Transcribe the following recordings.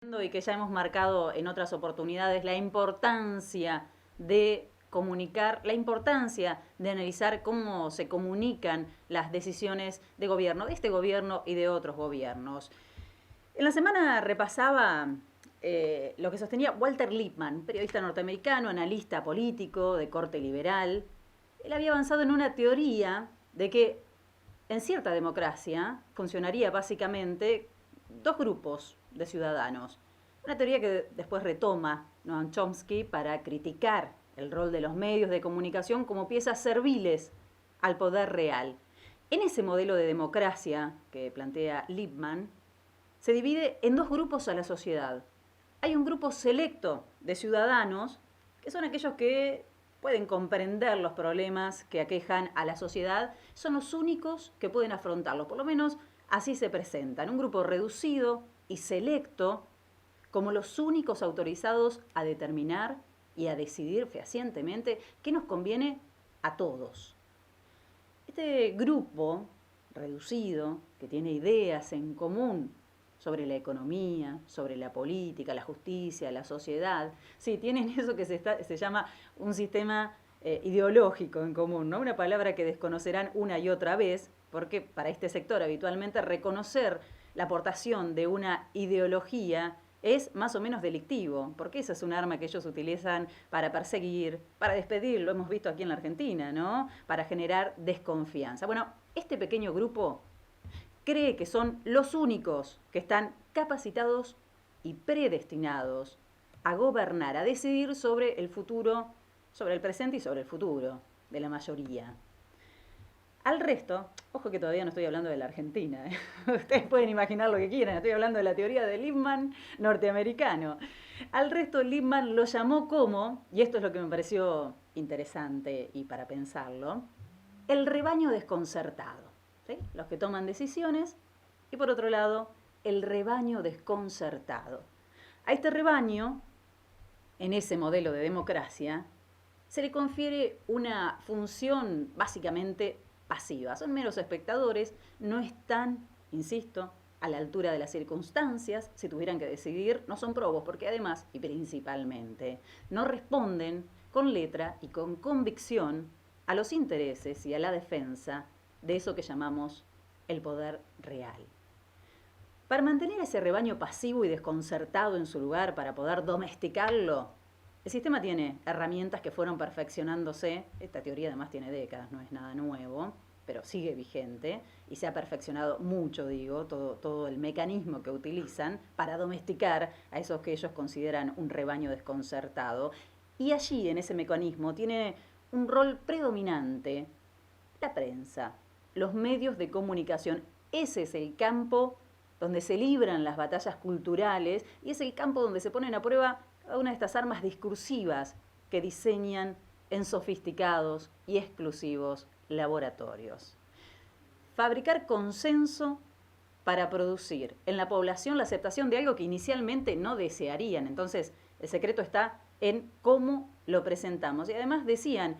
Y que ya hemos marcado en otras oportunidades la importancia de comunicar, la importancia de analizar cómo se comunican las decisiones de gobierno, de este gobierno y de otros gobiernos. En la semana repasaba lo que sostenía Walter Lippmann, periodista norteamericano, analista político de corte liberal. Él había avanzado en una teoría de que en cierta democracia funcionaría básicamente dos grupos de ciudadanos. Una teoría que después retoma Noam Chomsky para criticar el rol de los medios de comunicación como piezas serviles al poder real. En ese modelo de democracia que plantea Lippmann, se divide en dos grupos a la sociedad. Hay un grupo selecto de ciudadanos, que son aquellos que pueden comprender los problemas que aquejan a la sociedad, son los únicos que pueden afrontarlos, por lo menos así se presentan. Un grupo reducido y selecto como los únicos autorizados a determinar y a decidir fehacientemente qué nos conviene a todos. Este grupo reducido, que tiene ideas en común sobre la economía, sobre la política, la justicia, la sociedad, sí, tienen eso que se llama un sistema ideológico en común, ¿no? Una palabra que desconocerán una y otra vez, porque para este sector habitualmente reconocer la aportación de una ideología es más o menos delictivo, porque esa es un arma que ellos utilizan para perseguir, para despedir, lo hemos visto aquí en la Argentina, ¿no? Para generar desconfianza. Bueno, este pequeño grupo cree que son los únicos que están capacitados y predestinados a gobernar, a decidir sobre el futuro, sobre el presente y sobre el futuro de la mayoría. Al resto, ojo que todavía no estoy hablando de la Argentina, ¿eh? Ustedes pueden imaginar lo que quieran, estoy hablando de la teoría de Lippmann norteamericano. Al resto Lippmann lo llamó como, y esto es lo que me pareció interesante y para pensarlo, el rebaño desconcertado, ¿sí? Los que toman decisiones y por otro lado, el rebaño desconcertado. A este rebaño, en ese modelo de democracia, se le confiere una función básicamente pasiva. Son meros espectadores, no están, insisto, a la altura de las circunstancias. Si tuvieran que decidir, no son probos, porque además y principalmente no responden con letra y con convicción a los intereses y a la defensa de eso que llamamos el poder real. Para mantener ese rebaño pasivo y desconcertado en su lugar, para poder domesticarlo, el sistema tiene herramientas que fueron perfeccionándose. Esta teoría además tiene décadas, no es nada nuevo, pero sigue vigente y se ha perfeccionado mucho, digo, todo el mecanismo que utilizan para domesticar a esos que ellos consideran un rebaño desconcertado. Y allí, en ese mecanismo, tiene un rol predominante la prensa, los medios de comunicación. Ese es el campo donde se libran las batallas culturales y es el campo donde se ponen a prueba una de estas armas discursivas que diseñan en sofisticados y exclusivos laboratorios. Fabricar consenso para producir en la población la aceptación de algo que inicialmente no desearían. Entonces, el secreto está en cómo lo presentamos. Y además decían,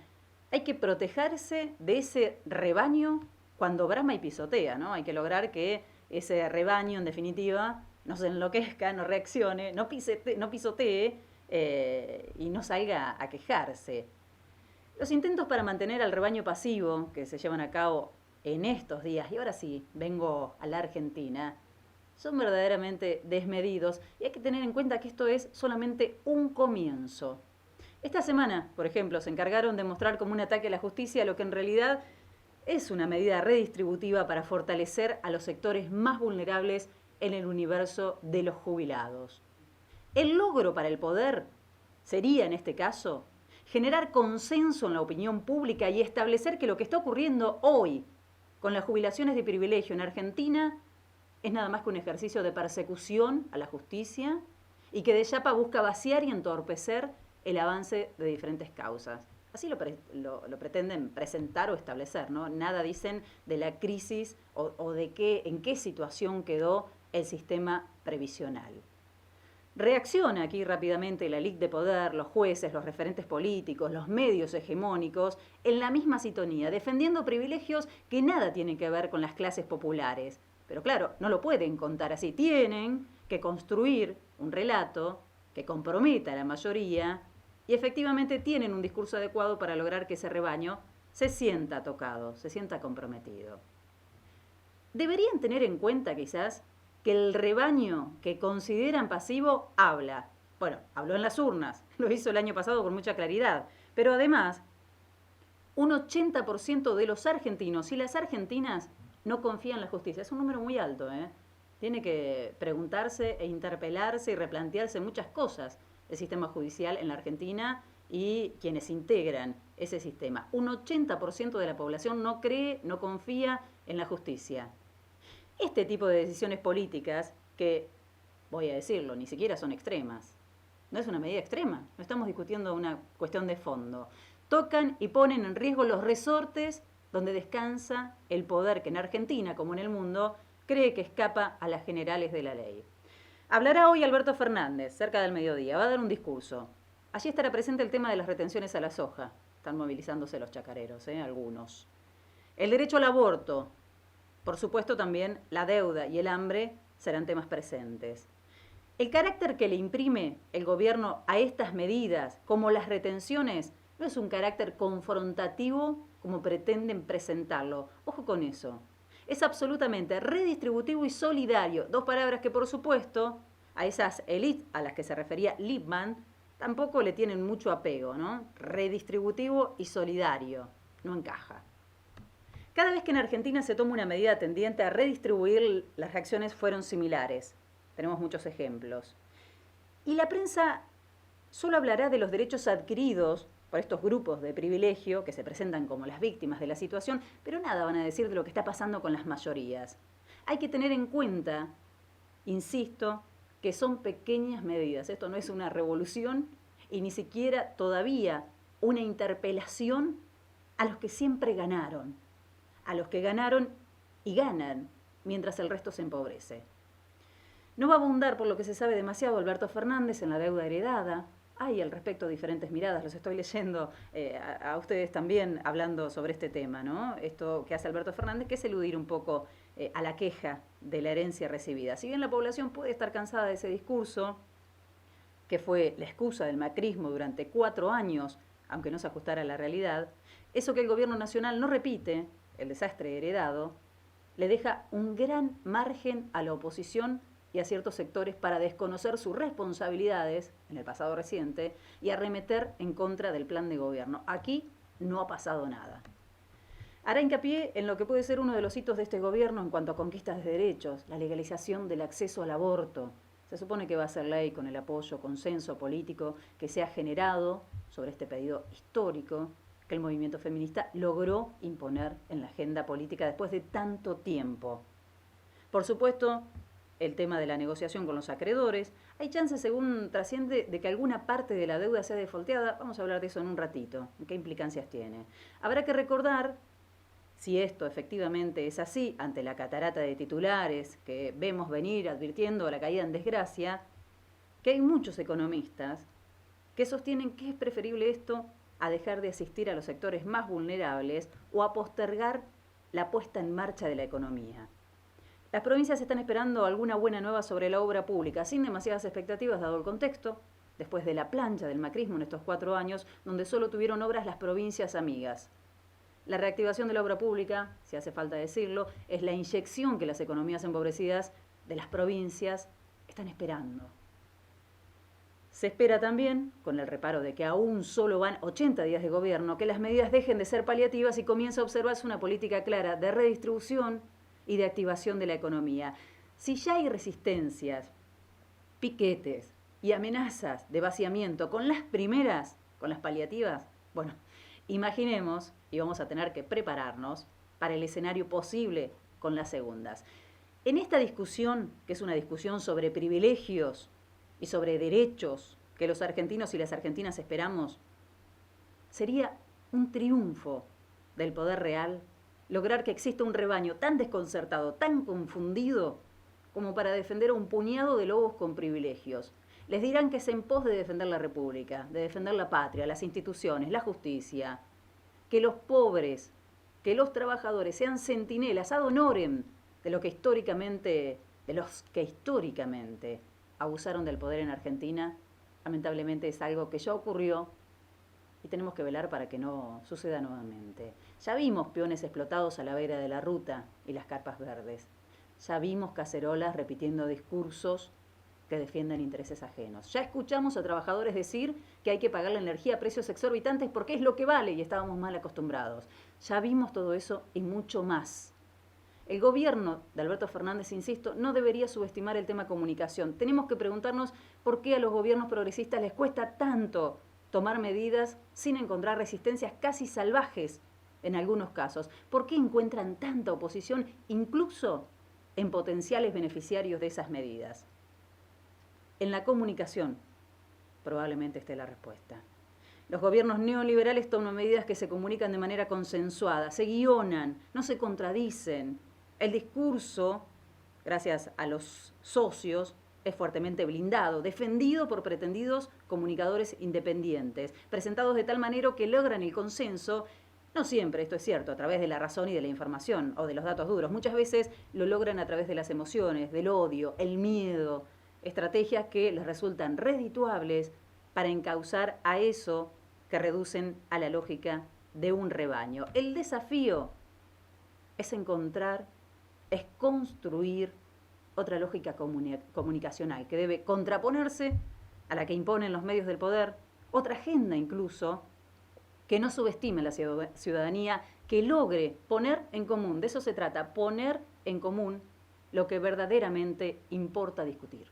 hay que protegerse de ese rebaño cuando brama y pisotea, ¿no? Hay que lograr que ese rebaño, en definitiva, no se enloquezca, no reaccione, no pisotee y no salga a quejarse. Los intentos para mantener al rebaño pasivo que se llevan a cabo en estos días, y ahora sí, vengo a la Argentina, son verdaderamente desmedidos y hay que tener en cuenta que esto es solamente un comienzo. Esta semana, por ejemplo, se encargaron de mostrar como un ataque a la justicia lo que en realidad es una medida redistributiva para fortalecer a los sectores más vulnerables en el universo de los jubilados. El logro para el poder sería, en este caso, generar consenso en la opinión pública y establecer que lo que está ocurriendo hoy con las jubilaciones de privilegio en Argentina es nada más que un ejercicio de persecución a la justicia y que de chapa busca vaciar y entorpecer el avance de diferentes causas. Así lo pretenden presentar o establecer, ¿no? Nada dicen de la crisis o de en qué situación quedó el sistema previsional. Reacciona aquí rápidamente la Liga de Poder, los jueces, los referentes políticos, los medios hegemónicos, en la misma sintonía, defendiendo privilegios que nada tienen que ver con las clases populares. Pero claro, no lo pueden contar así. Tienen que construir un relato que comprometa a la mayoría y efectivamente tienen un discurso adecuado para lograr que ese rebaño se sienta tocado, se sienta comprometido. Deberían tener en cuenta quizás que el rebaño que consideran pasivo habla. Bueno, habló en las urnas, lo hizo el año pasado con mucha claridad, pero además un 80% de los argentinos y las argentinas no confían en la justicia. Es un número muy alto, ¿eh? Tiene que preguntarse e interpelarse y replantearse muchas cosas el sistema judicial en la Argentina y quienes integran ese sistema. Un 80% de la población no cree, no confía en la justicia. Este tipo de decisiones políticas, que, voy a decirlo, ni siquiera son extremas. No es una medida extrema, no estamos discutiendo una cuestión de fondo. Tocan y ponen en riesgo los resortes donde descansa el poder que en Argentina, como en el mundo, cree que escapa a las generales de la ley. Hablará hoy Alberto Fernández, cerca del mediodía, va a dar un discurso. Allí estará presente el tema de las retenciones a la soja. Están movilizándose los chacareros, algunos. El derecho al aborto, por supuesto también la deuda y el hambre serán temas presentes. El carácter que le imprime el gobierno a estas medidas, como las retenciones, no es un carácter confrontativo como pretenden presentarlo. Ojo con eso. Es absolutamente redistributivo y solidario. Dos palabras que, por supuesto, a esas élites a las que se refería Lippmann, tampoco le tienen mucho apego, ¿no? Redistributivo y solidario. No encaja. Cada vez que en Argentina se toma una medida tendiente a redistribuir, las reacciones fueron similares. Tenemos muchos ejemplos. Y la prensa solo hablará de los derechos adquiridos por estos grupos de privilegio que se presentan como las víctimas de la situación, pero nada van a decir de lo que está pasando con las mayorías. Hay que tener en cuenta, insisto, que son pequeñas medidas. Esto no es una revolución y ni siquiera todavía una interpelación a los que siempre ganaron, a los que ganaron y ganan, mientras el resto se empobrece. No va a abundar, por lo que se sabe demasiado, Alberto Fernández en la deuda heredada. Hay al respecto diferentes miradas, los estoy leyendo a ustedes también hablando sobre este tema, ¿no? Esto que hace Alberto Fernández, que es eludir un poco a la queja de la herencia recibida. Si bien la población puede estar cansada de ese discurso, que fue la excusa del macrismo durante 4 años, aunque no se ajustara a la realidad, eso que el gobierno nacional no repite, el desastre heredado, le deja un gran margen a la oposición y a ciertos sectores para desconocer sus responsabilidades en el pasado reciente y arremeter en contra del plan de gobierno. Aquí no ha pasado nada. Hará hincapié en lo que puede ser uno de los hitos de este gobierno en cuanto a conquistas de derechos, la legalización del acceso al aborto. Se supone que va a ser ley con el apoyo, consenso político que se ha generado sobre este pedido histórico que el movimiento feminista logró imponer en la agenda política después de tanto tiempo. Por supuesto, el tema de la negociación con los acreedores. Hay chances, según trasciende, de que alguna parte de la deuda sea defolteada. Vamos a hablar de eso en un ratito, qué implicancias tiene. Habrá que recordar, si esto efectivamente es así, ante la catarata de titulares que vemos venir advirtiendo la caída en desgracia, que hay muchos economistas que sostienen que es preferible esto a dejar de asistir a los sectores más vulnerables o a postergar la puesta en marcha de la economía. Las provincias están esperando alguna buena nueva sobre la obra pública, sin demasiadas expectativas dado el contexto, después de la plancha del macrismo en estos 4 años, donde solo tuvieron obras las provincias amigas. La reactivación de la obra pública, si hace falta decirlo, es la inyección que las economías empobrecidas de las provincias están esperando. Se espera también, con el reparo de que aún solo van 80 días de gobierno, que las medidas dejen de ser paliativas y comience a observarse una política clara de redistribución y de activación de la economía. Si ya hay resistencias, piquetes y amenazas de vaciamiento con las primeras, con las paliativas, bueno, imaginemos, y vamos a tener que prepararnos para el escenario posible con las segundas. En esta discusión, que es una discusión sobre privilegios y sobre derechos que los argentinos y las argentinas esperamos, sería un triunfo del poder real lograr que exista un rebaño tan desconcertado, tan confundido, como para defender a un puñado de lobos con privilegios. Les dirán que es en pos de defender la República, de defender la patria, las instituciones, la justicia, que los pobres, que los trabajadores sean centinelas ad honorem de los que históricamente abusaron del poder en Argentina, lamentablemente es algo que ya ocurrió y tenemos que velar para que no suceda nuevamente. Ya vimos peones explotados a la vera de la ruta y las carpas verdes. Ya vimos cacerolas repitiendo discursos que defienden intereses ajenos. Ya escuchamos a trabajadores decir que hay que pagar la energía a precios exorbitantes porque es lo que vale y estábamos mal acostumbrados. Ya vimos todo eso y mucho más. El gobierno de Alberto Fernández, insisto, no debería subestimar el tema comunicación. Tenemos que preguntarnos por qué a los gobiernos progresistas les cuesta tanto tomar medidas sin encontrar resistencias casi salvajes en algunos casos. ¿Por qué encuentran tanta oposición incluso en potenciales beneficiarios de esas medidas? En la comunicación probablemente esté la respuesta. Los gobiernos neoliberales toman medidas que se comunican de manera consensuada, se guionan, no se contradicen. El discurso, gracias a los socios, es fuertemente blindado, defendido por pretendidos comunicadores independientes, presentados de tal manera que logran el consenso. No siempre, esto es cierto, a través de la razón y de la información o de los datos duros. Muchas veces lo logran a través de las emociones, del odio, el miedo, estrategias que les resultan redituables para encauzar a eso que reducen a la lógica de un rebaño. El desafío es encontrar, es construir otra lógica comunicacional que debe contraponerse a la que imponen los medios del poder, otra agenda incluso, que no subestime la ciudadanía, que logre poner en común, de eso se trata, poner en común lo que verdaderamente importa discutir.